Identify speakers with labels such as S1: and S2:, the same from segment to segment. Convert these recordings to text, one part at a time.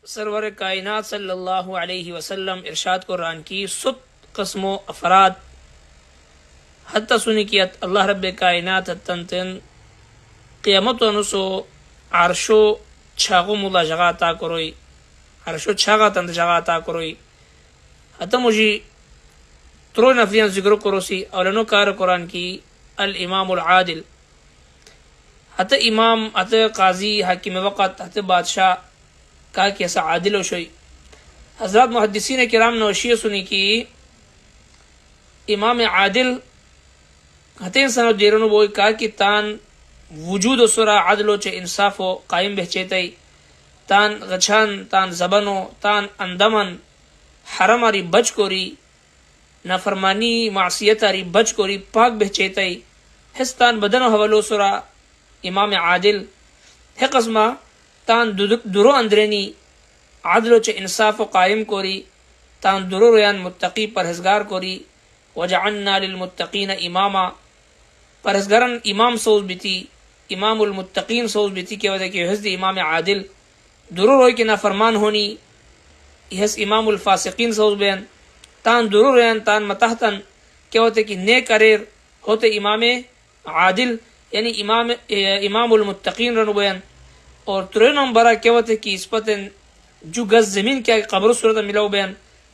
S1: سرور کائنات صلی اللہ علیہ وسلم ارشاد قرآن کی 7 قسم و افراد حتی سنکیت اللہ رب کائنات تنتن قیامت نسو عرشو چھاغو مولا جغاتا کروئی عرشو چھاغا تند جغاتا کروئی حتی مجھے ترو نفیان ذکر کروسی اولنو کار قرآن کی الامام العادل حتی امام حتی قاضی حاکم وقت حتی بادشاہ کہا کہ ایسا عادل ہو شوئی. حضرات محدثین کرام نوشی سنی کی امام عادل ہتین سنو دیرنو بوئی کہا کہ تان وجود و سرا عدل چے انصاف و قائم بہچیتائی تان غچان تان زبنو تان اندمن حرم آری بچ کوری نافرمانی معصیت آری بچ کوری پاک بہچیتائی ہستان بدن و حولو سرا امام عادل ہے قسمہ تان درو اندرینی عدل چ انصاف و قائم کوری تان درو ریان متقی پرہزگار کوری وجعلنا للمتقین اماما پرہزگارن امام سوز بیتی امام المتقین سوز بیتی کی وجہ کہ حضرت امام عادل درو روئی کے نافرمان ہونی حس امام الفاسقین سوز بین تان درو ریان تان متحتن کی وجہ کہ نیک اریر ہوتے امام عادل یعنی امام المتقین رنو بین. اور ترے نمبرہ کیا ہوتا ہے کہ اس پتن جو گز زمین کیا قبر صورت ملاو بیان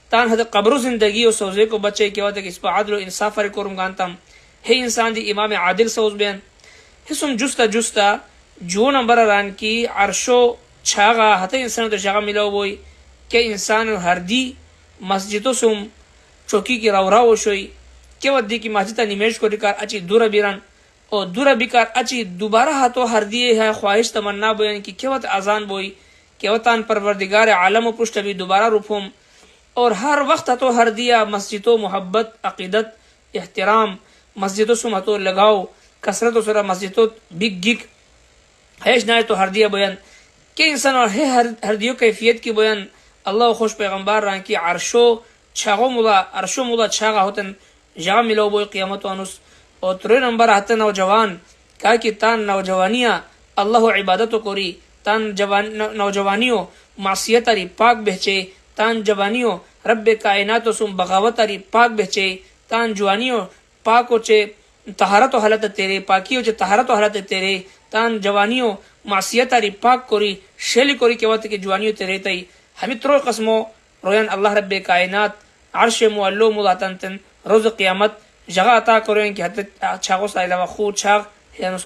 S1: تان حد قبر زندگی و سوزے کو بچے کیا ہوتا ہے کہ اس پر عدل و انصاف فرق کرم گانتم ہے انسان دی امام عادل سوز بیان حسن جستا جو نمبرہ ران کی عرشو چھاگا حتی انسان تو جگہ ملاو بوئی کہ انسان ہر دی مسجدوں سم چوکی کی رو شوئی کیا ودی کی مسجدہ نمیش کو رکار اچھی دورہ بیران اور دورہ بکار اچھی دوبارہ ہاتھوں ہر دیے ہے خواہش تمنا بوئن کی کیوت اذان بوئی کیوتان پروردگار عالم و پشت بھی دوبارہ رفوم اور ہر وقت ہاتھوں ہر دیا مسجدوں محبت عقیدت احترام مسجدوں سم ہاتھوں لگاؤ کثرت و سرا مسجدوں بگ گگ حیش نائے تو ہر دیا بوئن کہ انسان اور ہے ہر دیو کیفیت کی بوئن اللہ خوش پیغمبر رہا کی عرشو مولا چھاگا ہوتن جا ملو بوئی قیامت وانوس. اور ترے نمبر آتا نوجوان کہا کہ تان نوجوانیاں اللہ عبادت کوری تان نوجوانیوں معصیت آری پاک بہچے تان جوانیوں رب کائنات و سم بغاوت آری پاک بہچے تان جوانیوں پاک چے طہارت و حالت تیرے پاکیو چے طہارت و حالت تیرے تان جوانیوں معصیت آری پاک کوری شیلی کوری کے وقت کی جوانیوں تیرے تئی ہمیں ترو قسموں رویان اللہ رب کائنات عرش مولو ملاتن روز قیامت جگہ عطا کریں کہ حد چھاگو سا علاوہ خود چھاگ